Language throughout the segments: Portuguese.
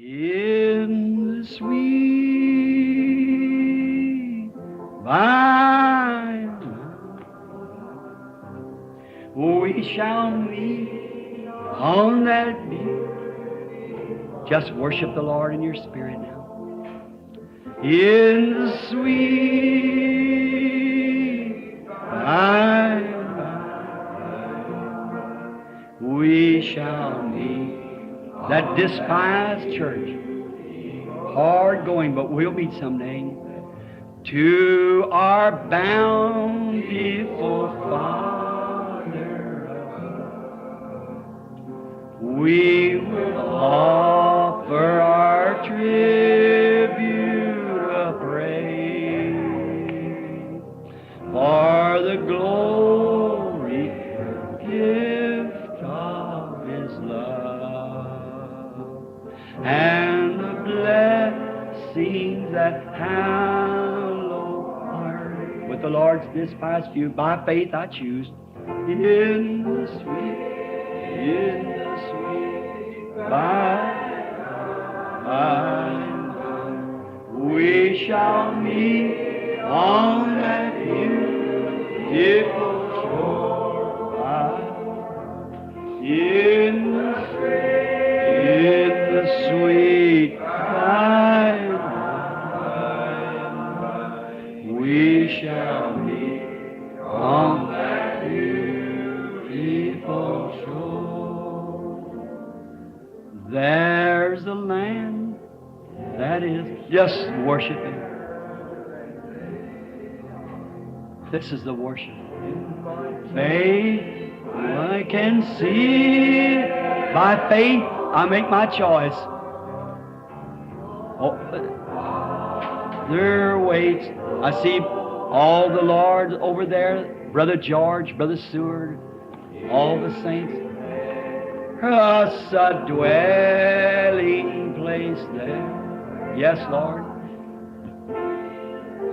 In the sweet by and by, we shall meet on that beach. Just worship the Lord in your spirit now. In the sweet by and by, we shall meet. That despised church, hard going, but we'll meet someday. To our bountiful Father, we will offer our tribute of praise for the glory gift of His love and the blessings that hallow our with the Lord's despised few. By faith I choose in the sweet by and by, we shall meet on that beautiful shore. In the sweet by and by, we shall meet on that beautiful shore. There's a land that is just worshiping. This is the worship. Faith, I can see. By faith, I make my choice. Oh, there waits. I see all the Lord over there, Brother George, Brother Seward, all the saints. Us a dwelling place there. Yes, Lord.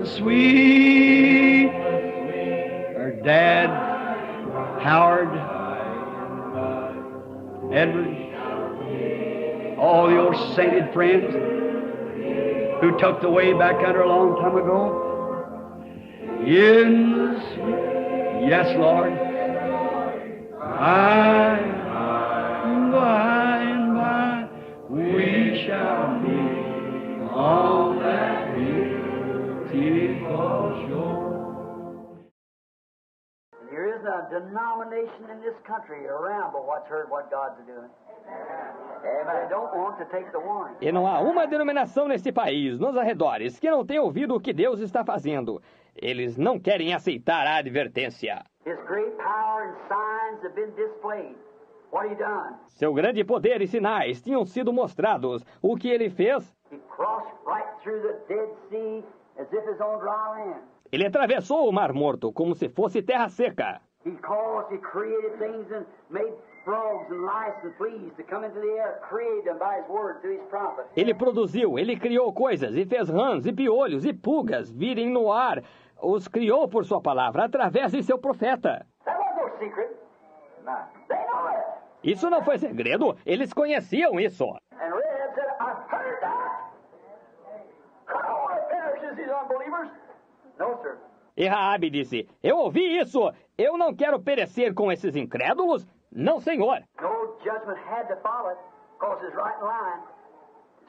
The sweet, our Dad, Howard, Edward, all your sainted friends who took the way back under a long time ago. In the sweet, yes, Lord. By and by, we shall meet on that beautiful shore. There is a denomination in this country around but what's heard what God's doing. They don't want to take the warning. E não há uma denominação neste país, nos arredores, que não tenha ouvido o que Deus está fazendo. Eles não querem aceitar a advertência. His great power and signs have been displayed. What he done? Seu grande poder e sinais tinham sido mostrados. O que ele fez? He crossed right through the Dead Sea as if his own dry land. Ele atravessou o Mar Morto como se fosse terra seca. He created things and made frogs and lice and fleas to come into the air, created them by his word through his prophet. Ele produziu, ele criou coisas e fez rãs e piolhos e pulgas virem no ar. Os criou por sua palavra através de seu profeta. That was no secret. They know it. Isso não foi segredo, eles conheciam isso. And Rahab said, I've heard that. I don't want to perish as these unbelievers. No, sir. E Raabe disse, eu ouvi isso, eu não quero perecer com esses incrédulos. Não, senhor. No judgment had to follow it, because it's right in line.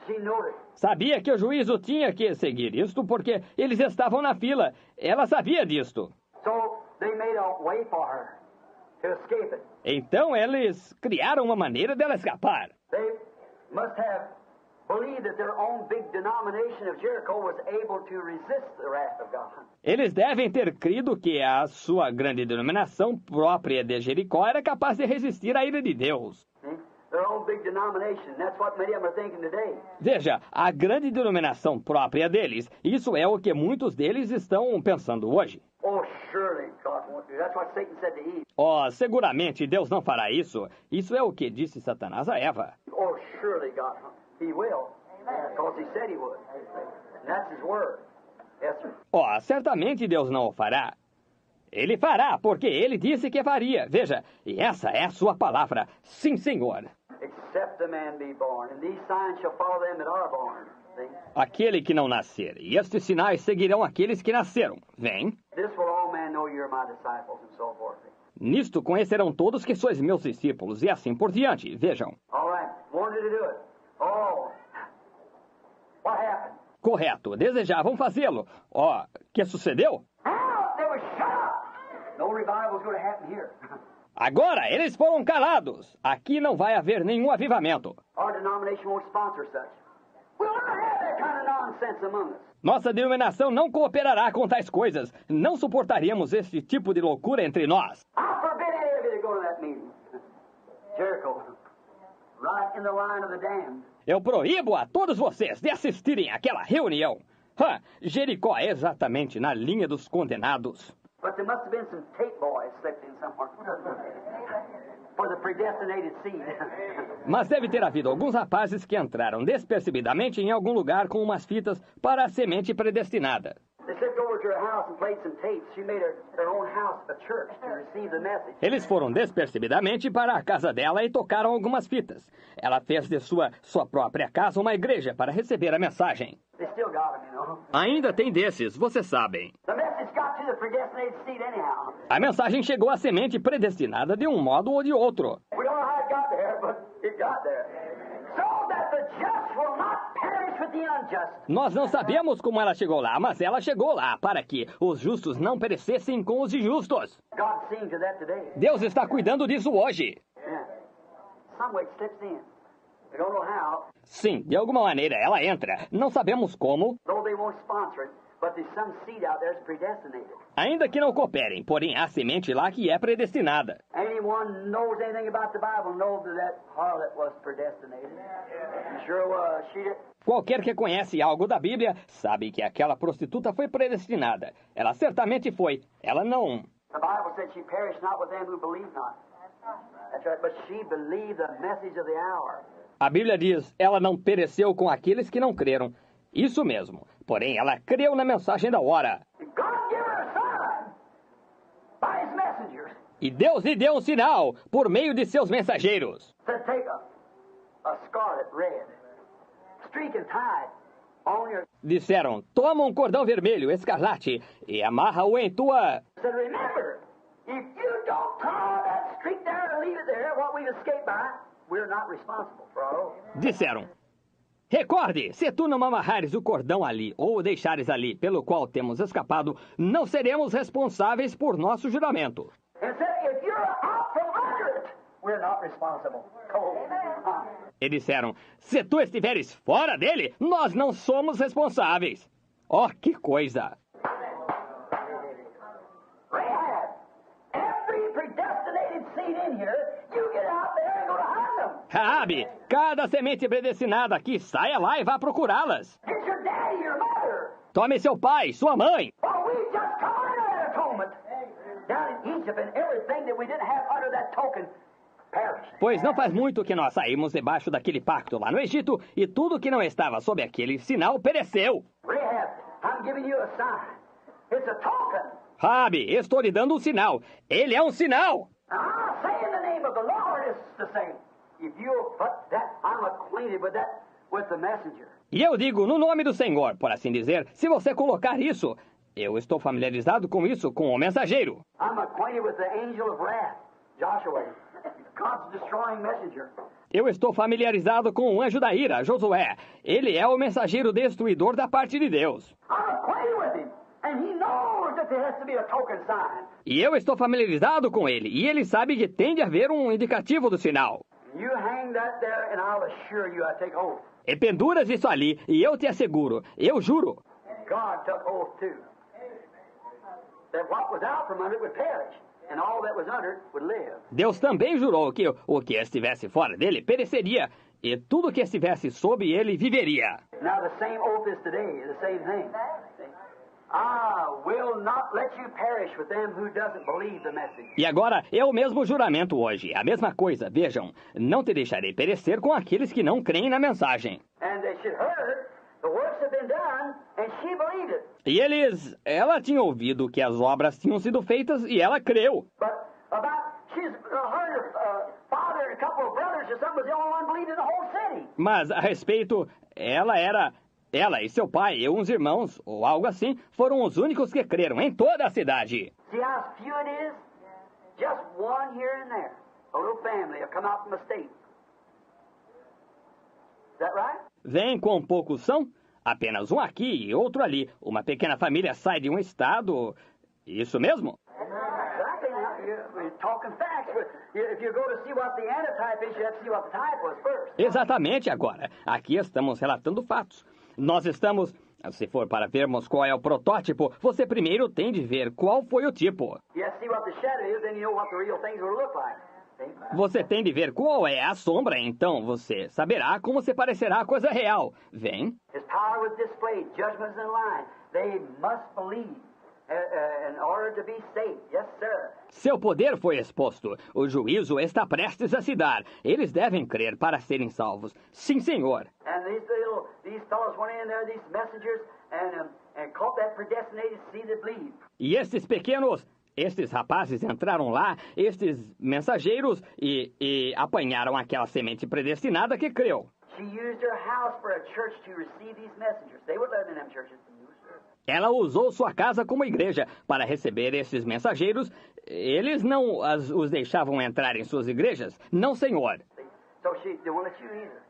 She knew it. Sabia que o juízo tinha que seguir isto porque eles estavam na fila. Ela sabia disto. So they made a way for her to escape it. Então eles criaram uma maneira dela escapar. They must have believed that their own big denomination of Jericho was able to resist the wrath of God. Eles devem ter crido que a sua grande denominação própria de Jericó era capaz de resistir à ira de Deus. Their own big denomination. That's what many of them are thinking today. Veja, a grande denominação própria deles. Isso é o que muitos deles estão pensando hoje. Oh, surely God won't do. That's what Satan said to Eve. Oh, seguramente Deus não fará isso. Isso é o que disse Satanás a Eva. Oh, surely God, He will, because He said He would. And that's His word. Yes, sir. Oh, certamente Deus não o fará. Ele fará, porque ele disse que faria. Veja, e essa é a sua palavra. Sim, Senhor. except a man be born. And these signs shall follow them that are born. See? Aquele que não nascer, e estes sinais seguirão aqueles que nasceram. Vem. This will all men know you're my disciples, and so forth. Nisto conhecerão todos que sois meus discípulos, e assim por diante. Vejam. All right, wanted to do it. Oh, what happened? Correto, desejavam fazê-lo. Ó, que sucedeu? Now they were shut up. No revival's going to happen here. Agora, eles foram calados. Aqui não vai haver nenhum avivamento. Our denomination won't sponsor such. We'll not have that kind of nonsense among us. Nossa denominação não cooperará com tais coisas. Não suportaríamos esse tipo de loucura entre nós. I forbid any of you to go to that meeting. Jericho, right in the line of the damned. Eu proíbo a todos vocês de assistirem àquela reunião. Jericó é exatamente na linha dos condenados. But there must have been some tape boys slipped in somewhere. For the predestinated seed. Mas deve ter havido alguns rapazes que entraram despercebidamente em algum lugar com umas fitas para a semente predestinada. They slipped over to her house and played some tapes. She made her own house a church to receive the message. Eles foram despercebidamente para a casa dela e tocaram algumas fitas. Ela fez de sua própria casa uma igreja para receber a mensagem. They still got them, you know. Ainda tem desses, vocês sabem. The message got to the predestinated seed anyhow. A mensagem chegou à semente predestinada de um modo ou de outro. We don't know how it got there, but it got there. So that the just will not perish with the unjust. Nós não sabemos como ela chegou lá, mas ela chegou lá para que os justos não perecessem com os injustos. God's seeing to that today. Deus está cuidando disso hoje. Yeah. Some way it slips in. We don't know how. Sim, de alguma maneira ela entra. Não sabemos como. Though they won't sponsor it, but there's some seed out there that's predestinated. Ainda que não cooperem, porém há semente lá que é predestinada. Anyone knows anything about the Bible knows that harlot was predestinated. She sure was. She did. Qualquer que conhece algo da Bíblia sabe que aquela prostituta foi predestinada. Ela certamente foi. Ela não. The Bible said she perished not with them who believe not. That's right, but she believed the message of the hour. A Bíblia diz, ela não pereceu com aqueles que não creram. Isso mesmo. Porém, ela creu na mensagem da hora. God gave her a sign by his messengers. E Deus lhe deu um sinal por meio de seus mensageiros. Said, take a scarlet red streak and tie it on your... Disseram, toma um cordão vermelho, escarlate, e amarra-o em tua... Said, remember, if you don't tie that streak there and leave it there, what we've escaped by, we're not responsible for our own. Disseram, recorde, se tu não amarrares o cordão ali, ou o deixares ali, pelo qual temos escapado, não seremos responsáveis por nosso juramento. And said, if you're out from under it, we're not responsible. E disseram, se tu estiveres fora dele, nós não somos responsáveis. Oh, que coisa! Rahab, every predestinated seed in here, you get out there and go to hunt them. Raabe, cada semente predestinada aqui, saia lá e vá procurá-las. Get your daddy, your mother. Tome seu pai, sua mãe. Oh, we just come under that atonement. Down in Egypt, and everything that we didn't have under that token perished. Pois não faz muito que nós saímos debaixo daquele pacto lá no Egito, e tudo que não estava sob aquele sinal pereceu. Rahab, I'm giving you a sign. It's a token. Raabe, estou lhe dando um sinal. Ele é um sinal. Now, I say in the name of the Lord, it's the same. If you'll put that, I'm acquainted with that, with the messenger. E eu digo no nome do Senhor, por assim dizer, se você colocar isso, eu estou familiarizado com isso, com o mensageiro. I'm acquainted with the angel of wrath, Joshua, God's destroying messenger. Eu estou familiarizado com o anjo da ira, Josué. Ele é o mensageiro destruidor da parte de Deus. I'm acquainted with him, and he knows that there has to be a token sign. E eu estou familiarizado com ele, e ele sabe que tem de haver um indicativo do sinal. You hang that there, and I'll assure you I take oath. E penduras isso ali, e eu te asseguro, eu juro. God took oath too. That what was out from under it would perish, and all that was under it would live. Deus também jurou que o que estivesse fora dele pereceria, e tudo que estivesse sob ele viveria. Now the same oath is today, the same thing. I will not let you perish with them who doesn't believe the message. E agora é o mesmo juramento hoje, a mesma coisa, vejam. Não te deixarei perecer com aqueles que não creem na mensagem. And they should heard the works have been done, and she believed it. E ela tinha ouvido que as obras tinham sido feitas e ela creu. But about she's her father couple of brothers or something was the only one believed in the whole city. Mas a respeito, ela e seu pai e uns irmãos, ou algo assim, foram os únicos que creram em toda a cidade. See how few it is? Just one here and there. A little family will come out from a state. Is that right? Vem quão poucos são? Apenas um aqui e outro ali. Uma pequena família sai de um estado. Isso mesmo? Exactly. Now, we're talking facts, but if you go to see what the antitype is, you have to see what the type was first. Exatamente agora. Aqui estamos relatando fatos. Nós estamos... Se for para vermos qual é o protótipo, você primeiro tem de ver qual foi o tipo. You have to see what the shadow is, then you know what the real things will look like. See? Você tem de ver qual é a sombra, então você saberá como se parecerá a coisa real. Vem. His power was displayed, judgments in line. They must believe in order to be saved. Yes, sir. Seu poder foi exposto. O juízo está prestes a se dar. Eles devem crer para serem salvos. Sim, senhor. And these fellows went in there, these messengers, and caught that predestinated seed that believed. E estes rapazes entraram lá, estes mensageiros, e apanharam aquela semente predestinada que creu. She used her house for a church to receive these messengers. They would let in them churches. Ela usou sua casa como igreja para receber esses mensageiros. Eles não os deixavam entrar em suas igrejas? Não, senhor. So they won't let you either.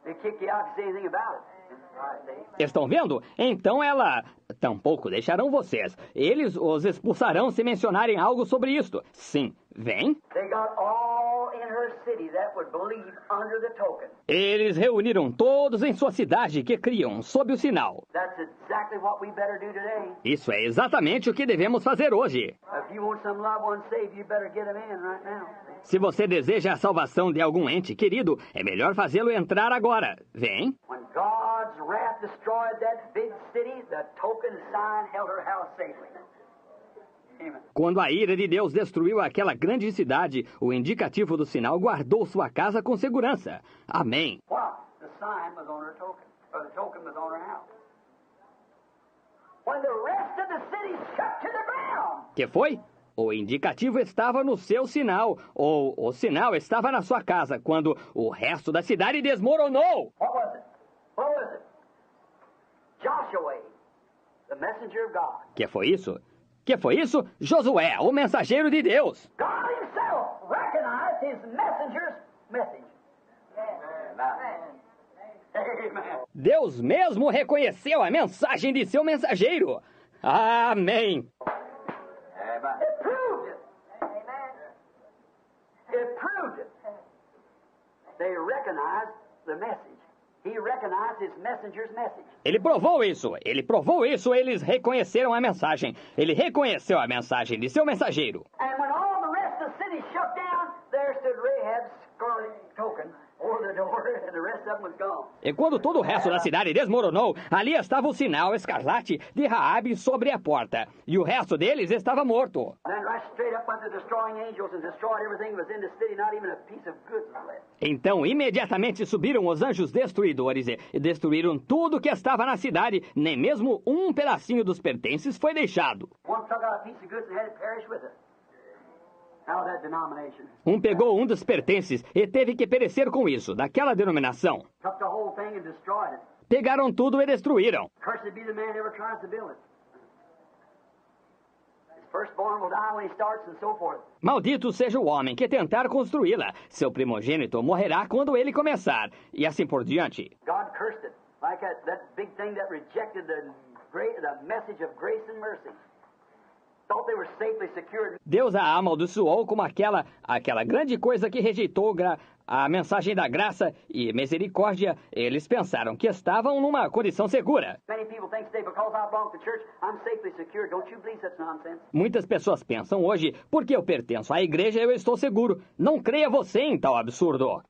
They kick you out if you say anything about it. Estão vendo? Então ela... Tampouco deixarão vocês. Eles os expulsarão se mencionarem algo sobre isto. Sim. Vem. They got all in her city that would believe under the token. Eles reuniram todos em sua cidade que criam sob o sinal. That's exactly what we better do today. Isso é exatamente o que devemos fazer hoje. If you want some loved one saved, you better get them in right now. Se você deseja a salvação de algum ente querido, é melhor fazê-lo entrar agora. Vem. When God's wrath destroyed that big city, the token sign held her house safely. Amen. Quando a ira de Deus destruiu aquela grande cidade, o indicativo do sinal guardou sua casa com segurança. Amém. What? The sign was on her token, or the token was on her house. When the rest of the city shook to the ground. Que foi? O indicativo estava no seu sinal, ou o sinal estava na sua casa, quando o resto da cidade desmoronou. What was it? What was it? Joshua, the messenger of God. Que foi isso? Que foi isso? Josué, o mensageiro de Deus. God himself recognized his messenger's message. Amen. Deus mesmo reconheceu a mensagem de seu mensageiro. Amém. It proved it. It proved it. They recognized the message. He recognized his messenger's message. Ele provou isso, eles reconheceram a mensagem. Ele reconheceu a mensagem de seu mensageiro. And when all the rest of the city shut down, there stood Rahab's scarlet token over the door, and the rest of them was gone. E quando todo o resto da cidade desmoronou, ali estava o sinal escarlate de Raabe sobre a porta. E o resto deles estava morto. And then right straight up went the destroying angels and destroyed everything that was in the city, not even a piece of goods was left. Então, imediatamente subiram os anjos destruidores e destruíram tudo que estava na cidade, nem mesmo um pedacinho dos pertences foi deixado. One took out a piece of goods and had it perish with it. Out of that denomination. Um pegou um dos pertences e teve que perecer com isso, daquela denominação. Took the whole thing and destroyed it. Pegaram tudo e destruíram. Cursed be the man who ever tries to build it. His firstborn will die when he starts and so forth. Maldito seja o homem que tentar construí-la. Seu primogênito morrerá quando ele começar. E assim por diante. God cursed it. Like that big thing that rejected the message of grace and mercy. Thought they were safely secured. Deus a amaldiçoou como aquela grande coisa que rejeitou a mensagem da graça e misericórdia. Eles pensaram que estavam numa condição segura. Many people think today because I belong to church, I'm safely secured. Don't you believe such nonsense? Muitas pessoas pensam hoje, porque eu pertenço à igreja, eu estou seguro. Não creia você em tal absurdo.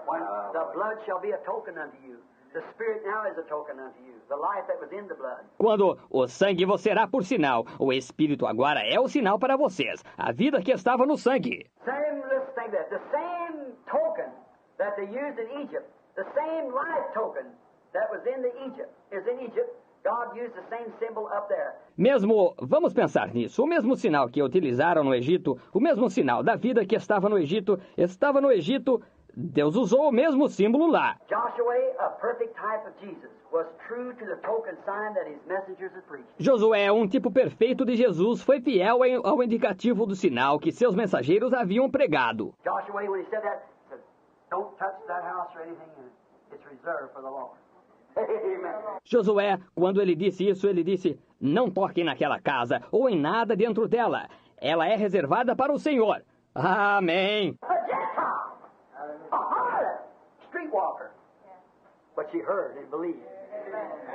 When the blood shall be a token unto you. The Spirit now is a token unto you. The life that was in the blood. Quando o sangue vos será por sinal, o Espírito agora é o sinal para vocês. A vida que estava no sangue. Let's think that. The same token that they used in Egypt, the same life token that was in the Egypt, is in Egypt, God used the same symbol up there. Mesmo, vamos pensar nisso, o mesmo sinal que utilizaram no Egito, o mesmo sinal da vida que estava no Egito, Deus usou o mesmo símbolo lá. Joshua, a perfect type of Jesus, was true to the token sign that his messengers had preached. Josué, um tipo perfeito de Jesus, foi fiel ao indicativo do sinal que seus mensageiros haviam pregado. Joshua, when he said that, said, "Don't touch that house or anything in it. It's reserved for the Lord." Amen. Josué, quando ele disse isso, ele disse, não toquem naquela casa ou em nada dentro dela. Ela é reservada para o Senhor. Amém. A Gentile, a harlot, streetwalker. But she heard and believed,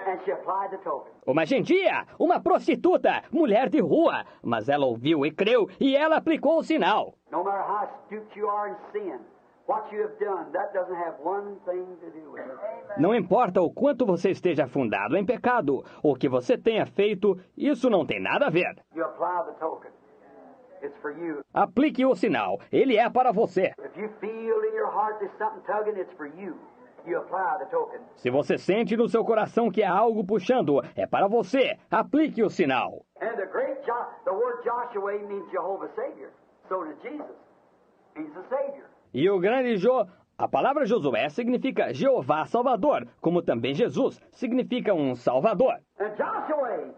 and she applied the token. Uma gentia, uma prostituta, mulher de rua. Mas ela ouviu e creu, e ela aplicou o sinal. No matter how astute you are in sin, what you have done, that doesn't have one thing to do with it. Não importa o quanto você esteja afundado em pecado, o que você tenha feito, isso não tem nada a ver. You apply the token. It's for you. Aplique o sinal, ele é para você. If you feel in your heart there's something tugging, it's for you. You apply the token. Se você sente no seu coração que há algo puxando, é para você. Aplique o sinal. And the word Joshua means Jehovah Savior. So does Jesus. He's the Savior. E o grande a palavra Josué significa Jeová Salvador, como também Jesus significa um Salvador. And Joshua,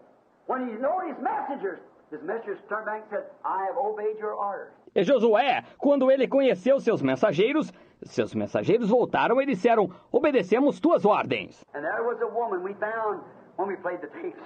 when he knew his messengers turned back and said, I have obeyed your orders. E Josué, quando ele conheceu seus mensageiros voltaram e disseram, obedecemos tuas ordens. And there was a woman we found when we played the tapes.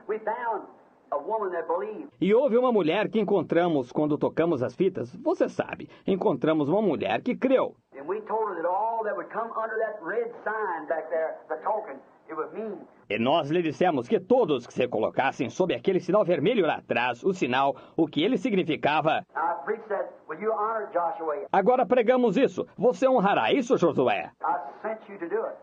We found a woman that believed. E houve uma mulher que encontramos quando tocamos as fitas. Você sabe, encontramos uma mulher que creu. And we told her that all that would come under that red sign back there, the token, it would mean. E nós lhe dissemos que todos que se colocassem sob aquele sinal vermelho lá atrás, o sinal, o que ele significava. I preached that. Will you honor Joshua? Agora pregamos isso. Você honrará isso, Josué? I sent you to do it.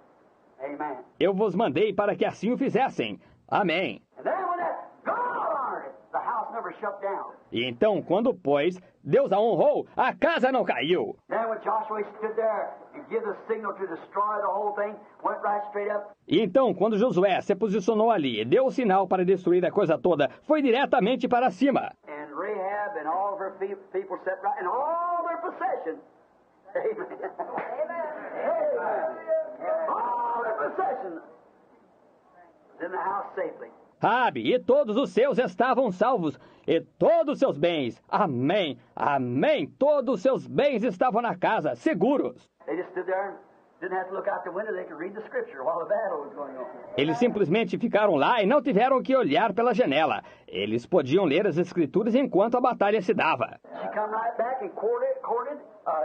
Amen. Eu vos mandei para que assim o fizessem. Amém. And then when that God honored it, the house never shut down. E então, quando, pois, Deus a honrou, a casa não caiu. Then when Joshua stood there and gave the signal to destroy the whole thing, went right straight up. E então, quando Josué se posicionou ali e deu o sinal para destruir a coisa toda, foi diretamente para cima. And Rahab and all of her people sat right, and all their possessions. Amen. Amen. All their possessions was in the house safely. Raabe e todos os seus estavam salvos, e todos os seus bens, amém, amém, todos os seus bens estavam na casa, seguros. They just stood there and didn't have to look out the window, they could read the scripture while the battle was going on. Eles simplesmente ficaram lá e não tiveram que olhar pela janela. Eles podiam ler as escrituras enquanto a batalha se dava. She come right back and courted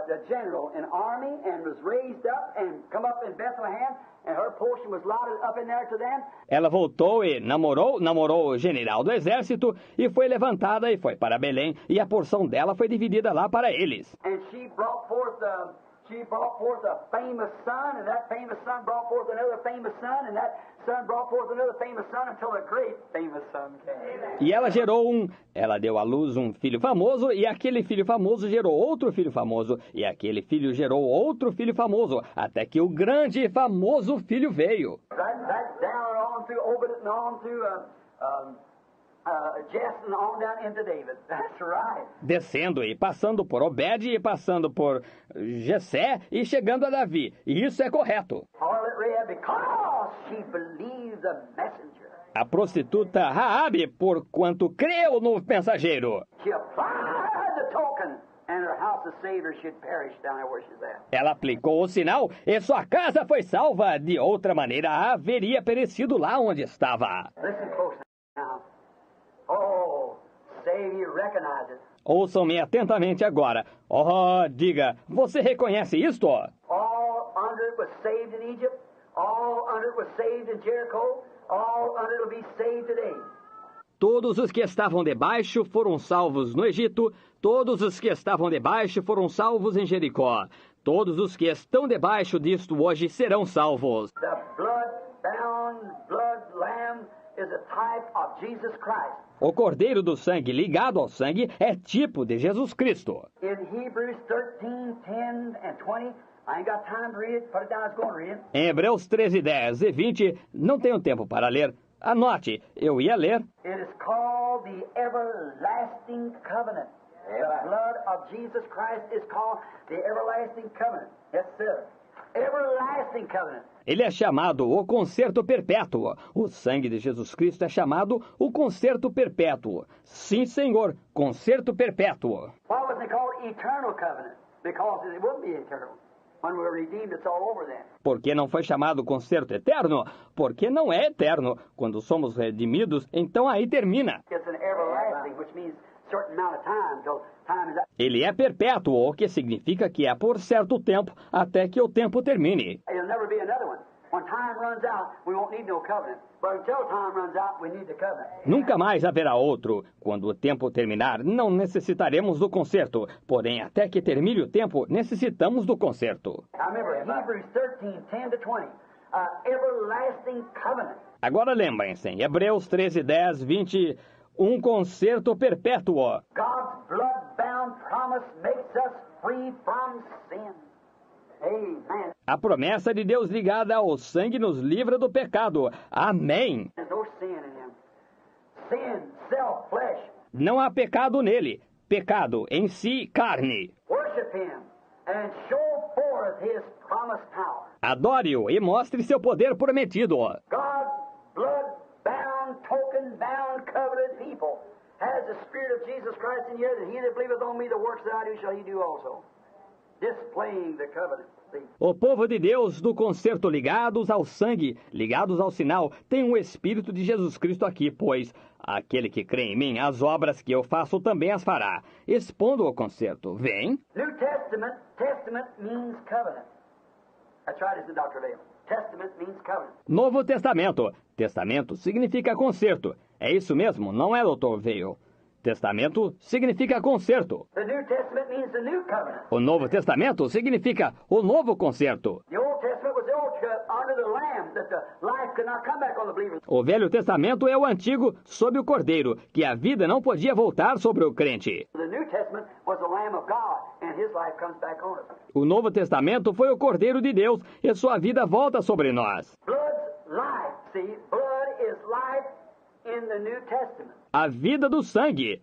the general in army and was raised up and come up in Bethlehem, and her portion was allotted up in there to them. Ela voltou e namorou o general do exército e foi levantada e foi para Belém, e a porção dela foi dividida lá para eles. And she brought forth a famous son, and that famous son brought forth another famous son, and that son brought forth another famous son until a great famous son came. E ela deu à luz um filho famoso, e aquele filho famoso gerou outro filho famoso, e aquele filho gerou outro filho famoso, até que o grande e famoso filho veio. Right down on through Obed and on through Jesse and on down into David. That's right. Descendo e passando por Obed e passando por Jessé e chegando a Davi. E isso é correto. Harlot Rahab, because she believed the messenger. A prostituta Raabe, por quanto creu no mensageiro. She applied the token, and her house of Savior should perish down there where she's at. Ela aplicou o sinal e sua casa foi salva. De outra maneira, haveria perecido lá onde estava. Listen, folks, now. Oh, say you recognize it. Ouçam-me atentamente agora. Oh, diga, você reconhece isto? All under it was saved in Egypt. All under it was saved in Jericho. All under it will be saved today. Todos os que estavam debaixo foram salvos no Egito. Todos os que estavam debaixo foram salvos em Jericó. Todos os que estão debaixo disto hoje serão salvos. The blood-bound, blood lamb is a type of Jesus Christ. O cordeiro do sangue ligado ao sangue é tipo de Jesus Cristo. In Hebrews 13, 10 and 20, I ain't got time to read it. Put it down, I was going to read it. Em Hebreus 13, 10 e 20, não tenho tempo para ler. Anote, eu ia ler. It is called the everlasting covenant. The blood of Jesus Christ is called the everlasting covenant. Yes, sir. Everlasting covenant. Ele é chamado o concerto perpétuo. O sangue de Jesus Cristo é chamado o concerto perpétuo. Sim, Senhor, concerto perpétuo. Why wasn't it called eternal covenant? Because it wouldn't be eternal. When we're redeemed, it's all over then. Por que não foi chamado concerto eterno? Porque não é eterno. Quando somos redimidos, então aí termina. It's an everlasting, which means certain amount of time till time is up. Ele é perpétuo, o que significa que é por certo tempo, até que o tempo termine. There'll never be another one. When time runs out, we won't need no covenant. But until time runs out, we need the covenant. Nunca mais haverá outro. Quando o tempo terminar, não necessitaremos do concerto. Porém, até que termine o tempo, necessitamos do concerto. I remember Hebrews 13, 10 to 20. Everlasting covenant. Agora lembrem-se, em Hebreus 13, 10, 20, um concerto perpétuo. God's blood-bound promise makes us free from sin. Amen. A promessa de Deus ligada ao sangue nos livra do pecado. Amém. There's no sin in him. Sin, self, flesh. Não há pecado nele. Pecado em si, carne. Worship him and show forth his promised power. Adore-o e mostre seu poder prometido. God's blood-bound, token-bound, covenant people has the Spirit of Jesus Christ in you, that he that believeth on me, the works that I do shall he do also. Displaying the covenant. See? O povo de Deus do concerto ligados ao sangue, ligados ao sinal, tem o Espírito de Jesus Cristo aqui, pois aquele que crê em mim, as obras que eu faço também as fará, expondo o concerto. Vem. New Testament, testament means covenant. That's right, isn't it, Dr. Vale? Testament means covenant. Novo Testamento. Testamento significa concerto. É isso mesmo, não é, Dr. Veil? Testamento significa concerto. The New Testament means the new covenant. O Novo Testamento significa o novo concerto. The Old Testament was the old under the Lamb, that the life could not come back on the believer. O Velho Testamento é o antigo sob o Cordeiro, que a vida não podia voltar sobre o crente. The New Testament was the Lamb of God, and his life comes back on us. O Novo Testamento foi o Cordeiro de Deus, e sua vida volta sobre nós. Blood's life. See, blood is life in the New Testament. A vida do sangue.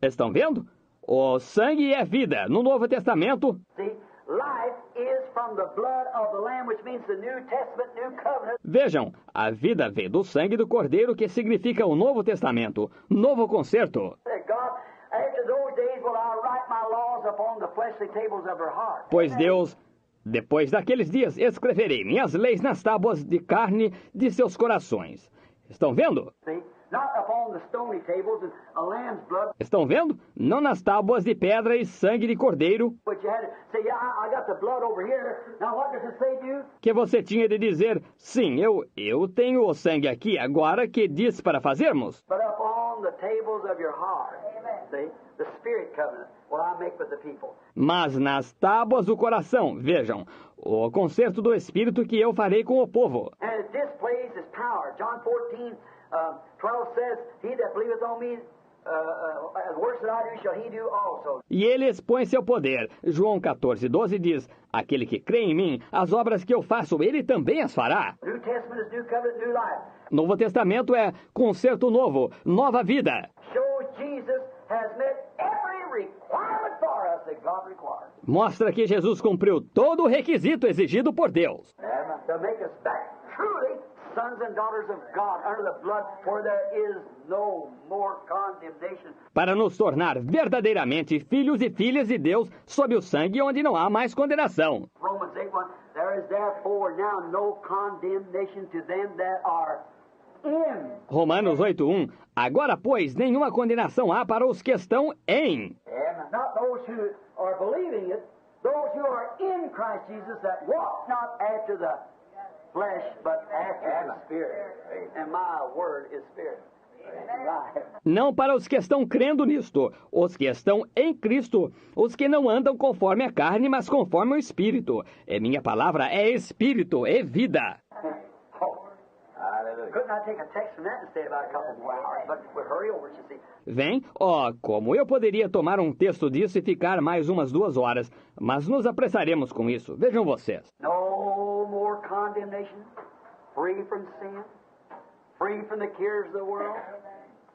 Estão vendo? O sangue é vida. No Novo Testamento, See, life is from the blood of the Lamb, which means the New Testament, New Covenant. vejam, a vida vem do sangue do Cordeiro, que significa o Novo Testamento, novo concerto. That God, after those days will I write my laws upon the fleshly tables of her heart. Pois Deus, depois daqueles dias, escreverei minhas leis nas tábuas de carne de seus corações. Estão vendo? See, not upon the stony tables and a lamb's blood, Estão vendo? Não nas tábuas de pedra e sangue de cordeiro, but you had to say, yeah, I got the blood over here. Now what does it say to you? que você tinha de dizer, sim, eu tenho o sangue aqui, agora que diz para fazermos? But upon the tables of your heart. See, the Spirit covenant will I make with the people. Mas nas tábuas do coração, vejam, o concerto do Espírito que eu farei com o povo. And it displays his power. John 14, 12 says, he that believeth on me, the works that I do shall he do also. E ele expõe seu poder. João 14, 12 diz, aquele que crê em mim, as obras que eu faço, ele também as fará. New Testament is new covenant, new life. Novo Testamento é concerto novo, nova vida. Shows Jesus has met every requirement for us that God requires. Mostra que Jesus cumpriu todo o requisito exigido por Deus. And to make us back truly sons and daughters of God under the blood where there is no more condemnation. Para nos tornar verdadeiramente filhos e filhas de Deus sob o sangue onde não há mais condenação. Romans 8:1, there is therefore now no condemnation to them that are in. Romanos 8:1. Agora, pois, nenhuma condenação há para os que estão em. And not those who are believing it, those who are in Christ Jesus that walk not after the flesh, but after the Spirit. And my word is Spirit. Right. Não para os que estão crendo nisto, os que estão em Cristo, os que não andam conforme a carne, mas conforme o Espírito. E minha palavra é Espírito, é vida. Couldn't I take a text from that and stay about a couple more hours? But we'll hurry over, you see. Vem, como eu poderia tomar um texto disso e ficar mais umas 2 horas, mas nos apressaremos com isso. Vejam vocês. No more condemnation, free from sin, free from the cares of the world,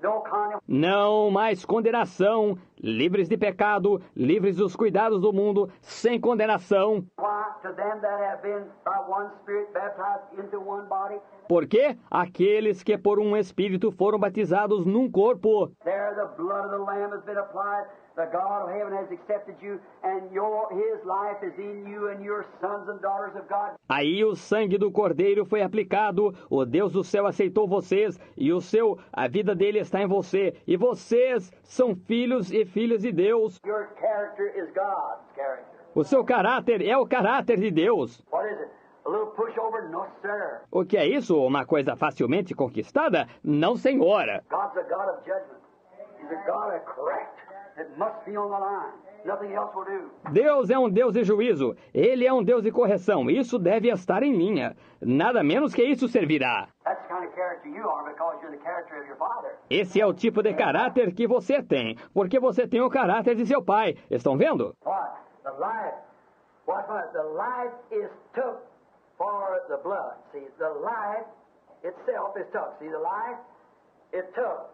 no condemnation. Não mais condenação, livres de pecado, livres dos cuidados do mundo, sem condenação. Why? To them that have been by one Spirit baptized into one body, Porque aqueles que por um Espírito foram batizados num corpo, there the blood of the Lamb has been applied. The God of heaven has accepted you, and His life is in you, and your sons and daughters of God. aí o sangue do Cordeiro foi aplicado, o Deus do céu aceitou vocês, e a vida dele está em você, e vocês são filhos e filhas de Deus. Your character is God's character. O seu caráter é o caráter de Deus. What is it? A little pushover? No, sir. O que é isso? Uma coisa facilmente conquistada? Não, senhora. God's a God of judgment. He's a God of correct. It must be on the line. Nothing else will do. Deus é um Deus de juízo. Ele é um Deus de correção. Isso deve estar em linha. Nada menos que isso servirá. That's the kind of character you are because you're the character of your father. Esse é o tipo de caráter que você tem, porque você tem o caráter de seu pai. Estão vendo? What? The life. What? The life is took for the blood. See, the life itself is took. See, the life it took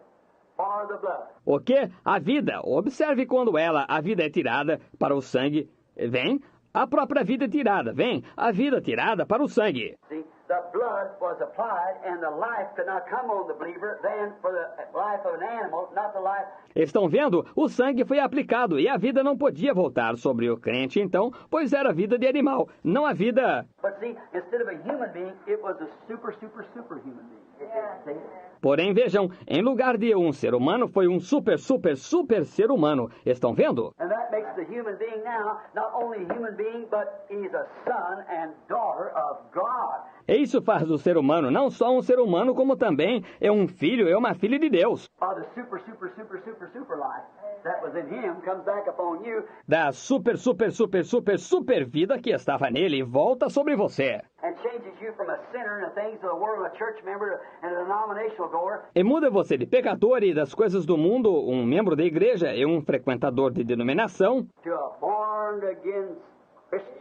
for the blood. O que? A vida. Observe quando a vida é tirada para o sangue. Vem, a própria vida é tirada. Vem, a vida tirada para o sangue. See, the blood was applied and the life could not come on the believer then for the life of an animal, not the life. Estão vendo? O sangue foi aplicado e a vida não podia voltar sobre o crente, então, pois era a vida de animal, não a vida. But see, instead of a human being, it was a superhuman being. See? Porém, vejam, em lugar de um ser humano, foi um super ser humano. Estão vendo? And that makes the human being now not only a human being, but he's a son and daughter of God. E isso faz do ser humano não só um ser humano, como também é um filho, é uma filha de Deus. The super life that was in him comes back upon you. Da super vida que estava nele e volta sobre você. And changes you from a sinner and the things of the world, a church member and a denominational goer. E muda você de pecador e das coisas do mundo, um membro da igreja e um frequentador de denominação, To a born again Christian.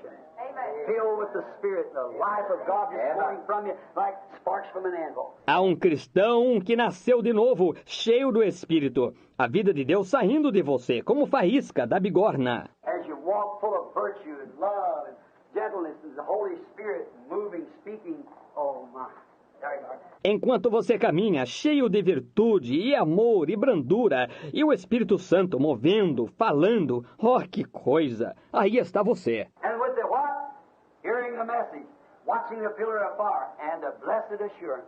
Filled with the Spirit, the life of God is flowing from you like sparks from an anvil. a um cristão que nasceu de novo, cheio do Espírito, a vida de Deus saindo de você, como faísca da bigorna. As you walk full of virtue and love and gentleness and the Holy Spirit moving, speaking, oh my. There you are. Enquanto você caminha cheio de virtude e amor e brandura, e o Espírito Santo movendo, falando, oh que coisa! Aí está você. And with the what? Hearing the message, watching the pillar of fire, and the blessed assurance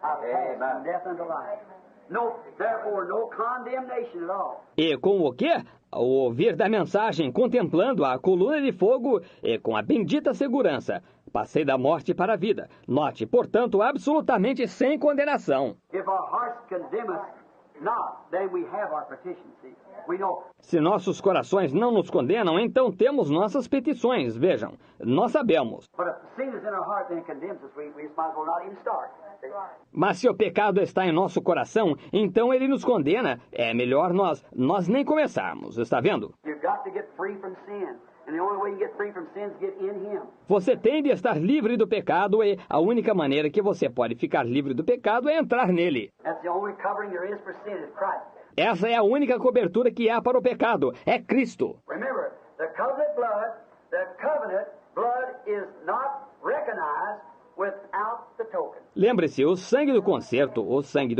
of passing from death unto life. No, therefore, no condemnation at all. E com o quê? Ao ouvir da mensagem, contemplando a coluna de fogo e com a bendita segurança. Passei da morte para a vida. Note, portanto, absolutamente sem condenação. If our hearts condemn us not, then we have our petition. See, we know. Se nossos corações não nos condenam, então temos nossas petições. Vejam, nós sabemos. But if sin is in our heart, then it condemns us. We might as well not even start. See? Mas se o pecado está em nosso coração, então ele nos condena. É melhor nós nem começarmos. Está vendo? You've got to get free from sin. And the only way you get free from sin is get in Him. Você tem de estar livre do pecado e a única maneira que você pode ficar livre do pecado é entrar nele. That's the only covering there is for sin is Christ. Essa é a única cobertura que há para o pecado. É Cristo. Remember, the covenant blood is not recognized without the token. Lembre-se, o sangue do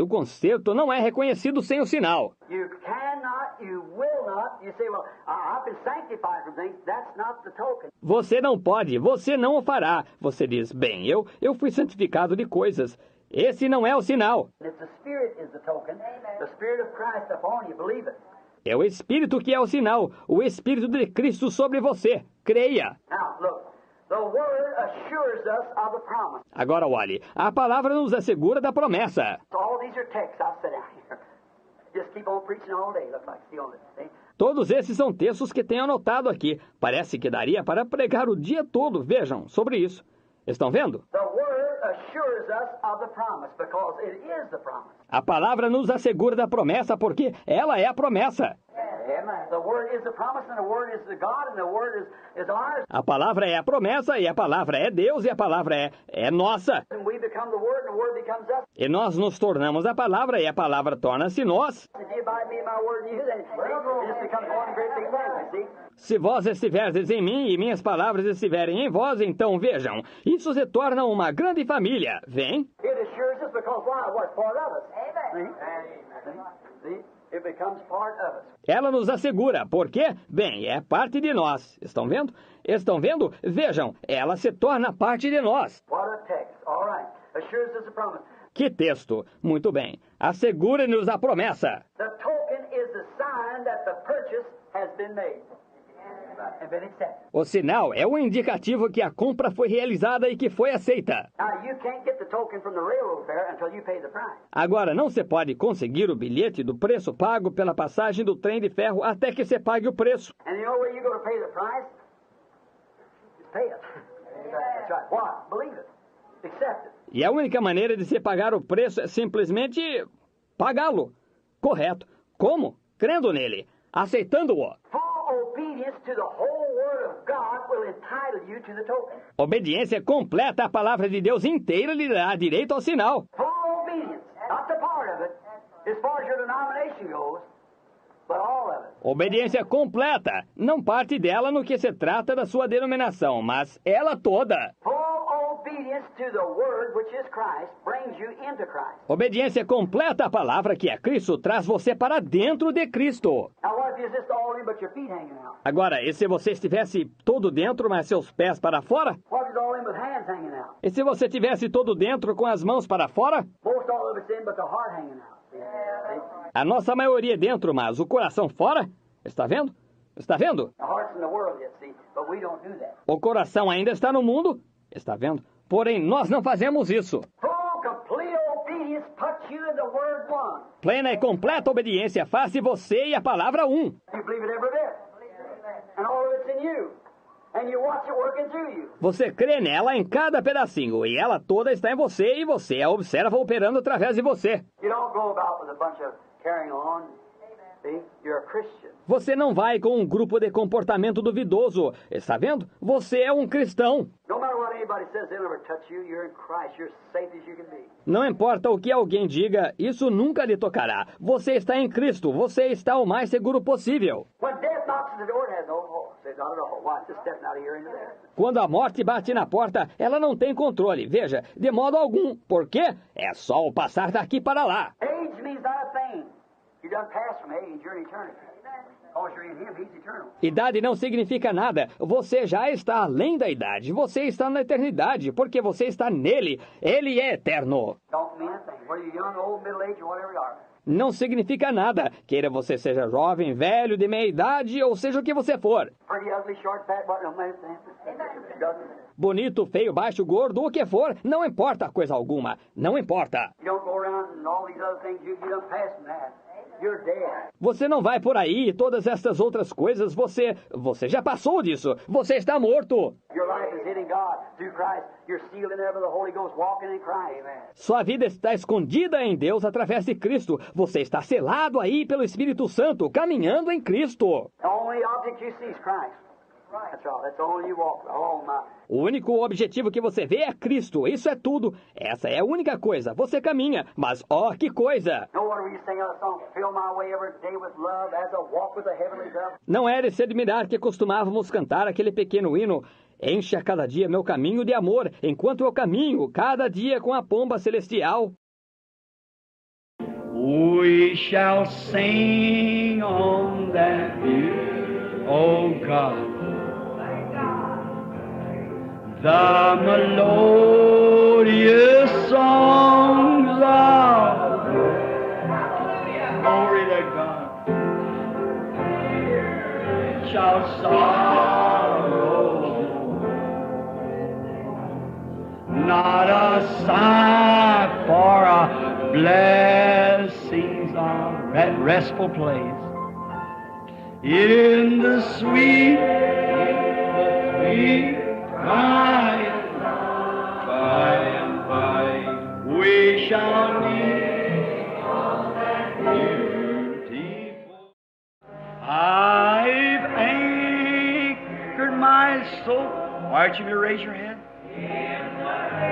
concerto não é reconhecido sem o sinal. You cannot, you will not. You say, well, I've been sanctified from things. That's not the token. Você não pode, você não o fará. Você diz, bem, eu fui santificado de coisas. Esse não é o sinal. It's the Spirit is the token. The Spirit of Christ upon you. Believe it. É o Espírito que é o sinal. O Espírito de Cristo sobre você. Creia. Now, look. The Word assures us of the promise. Agora olhe, a palavra nos assegura da promessa. So all these are texts. I'll sit down here. Just keep on preaching all day. Looks like still this. See? Todos esses são textos que tenho anotado aqui. Parece que daria para pregar o dia todo. Vejam, sobre isso. Estão vendo? The Word assures us of the promise because it is the promise. A palavra nos assegura da promessa porque ela é a promessa. Amen. The Word is the promise, and the Word is the God, and the Word is ours. A palavra é a promessa, e a palavra é Deus, e a palavra é nossa. And we become the Word, and the Word becomes us. E nós nos tornamos a palavra, e a palavra torna-se nós. If you abide me in my Word in you, then it just becomes one great big thing, you see. Se vós estiverdes em mim e minhas palavras estiverem em vós, então vejam, isso se torna uma grande família. Vem? It assures us because why? What's part of us? Amen. See? It becomes part of us. Ela nos assegura, porque, bem, é parte de nós. Estão vendo? Estão vendo? Vejam, ela se torna parte de nós. What a text. All right. Assures us a promise. Que texto! Muito bem. Assegure-nos a promessa. The token is the sign that the purchase has been made. And been accepted. O sinal é o indicativo que a compra foi realizada e que foi aceita. Now, you can't get the token from the railroad fare until you pay the price. Agora, não se pode conseguir o bilhete do preço pago pela passagem do trem de ferro até que se pague o preço. And you know where you go to pay the price? Just pay it. That's right. What? Believe it. Accept it. E a única maneira de se pagar o preço é simplesmente pagá-lo. Correto. Como? Crendo nele. Aceitando-o. Full obedience to the whole Word of God will entitle you to the token. Obediência completa à palavra de Deus inteira lhe dá direito ao sinal. Full obedience. Not the part of it, as far as your denomination goes, but all of it. Obediência completa. Não parte dela no que se trata da sua denominação, mas ela toda. Full obedience to the Word, which is Christ, brings you into Christ. Obediência completa à palavra que é Cristo traz você para dentro de Cristo. Now, what if you're just all in, but your feet hanging out? Agora, e se você estivesse todo dentro, mas seus pés para fora? What if you're all in with hands hanging out? E se você tivesse todo dentro com as mãos para fora? Most all of it's in, but the heart hanging out. See? A nossa maioria é dentro, mas o coração fora? Está vendo? Está vendo? The heart's in the world yet, see, but we don't do that. O coração ainda está no mundo? Está vendo? Porém, nós não fazemos isso. Full, complete obedience puts you in the Word one. Plena e completa obediência faz de você e a palavra um. You believe it every bit. And all of it's in you. And you watch it working through you. Você crê nela em cada pedacinho, e ela toda está em você, e você a observa operando através de você. You don't go about with a bunch of carrying on. See? You're a Christian. Você não vai com um grupo de comportamento duvidoso. Está vendo? Você é um cristão. No matter what anybody says, they'll never touch you. You're in Christ. You're safe as you can be. Não importa o que alguém diga, isso nunca lhe tocará. Você está em Cristo, você está o mais seguro possível. When death knocks at the door, it has no hold. Says, not at all. Why? It's just stepping out of here into there. Quando a morte bate na porta, ela não tem controle. Veja, de modo algum. Por quê? É só o passar daqui para lá. Age means not a thing. You done passed from age. You're in eternity. Because you're in Him, He's eternal. Idade não significa nada. Você já está além da idade. Você está na eternidade, porque você está nele. Ele é eterno. Don't mean a thing. Whether you're young, old, middle age, or whatever you are. Não significa nada. Queira você seja jovem, velho, de meia idade, ou seja o que você for. Pretty ugly, short, fat, what? Don't matter. Doesn't. Bonito, feio, baixo, gordo, o que for, não importa coisa alguma. Não importa. You don't go around and all these other things. You done passed from that. You're dead. Você não vai por aí e todas essas outras coisas, você já passou disso. Você está morto. Your life is hidden in God through Christ. You're sealed in there by the Holy Ghost, walking in Christ. Amen. Sua vida está escondida em Deus através de Cristo. Você está selado aí pelo Espírito Santo, caminhando em Cristo. The only object you see is Christ. That's all. That's all you walk. Oh my. O único objetivo que você vê é Cristo. Isso é tudo. Essa é a única coisa. Você caminha, mas ó, que coisa! No wonder we sing a song, fill my way every day with love as I walk with the heavenly dove. Não é de se admirar que costumávamos cantar aquele pequeno hino. Enche a cada dia meu caminho de amor, enquanto eu caminho cada dia com a pomba celestial. We shall sing on that view, oh God. The melodious songs of glory to God shall sorrow not a sigh for a blessings of that restful place in the sweet by and by we shall meet beautiful. I raise your hand?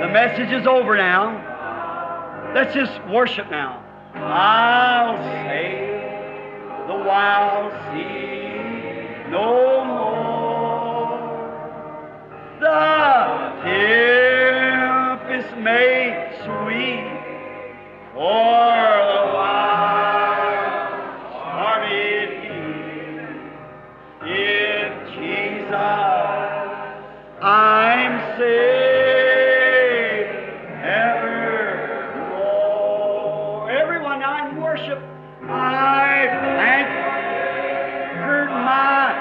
The message is over now. Let's just worship now. I'll say the wild sea no more. The tempest made sweet for the wild stormy deep. In Jesus I'm saved evermore. Everyone now in worship, I anchored my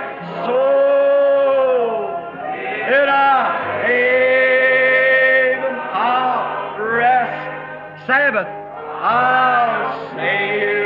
soul in a haven of rest. Sabbath, I'll sail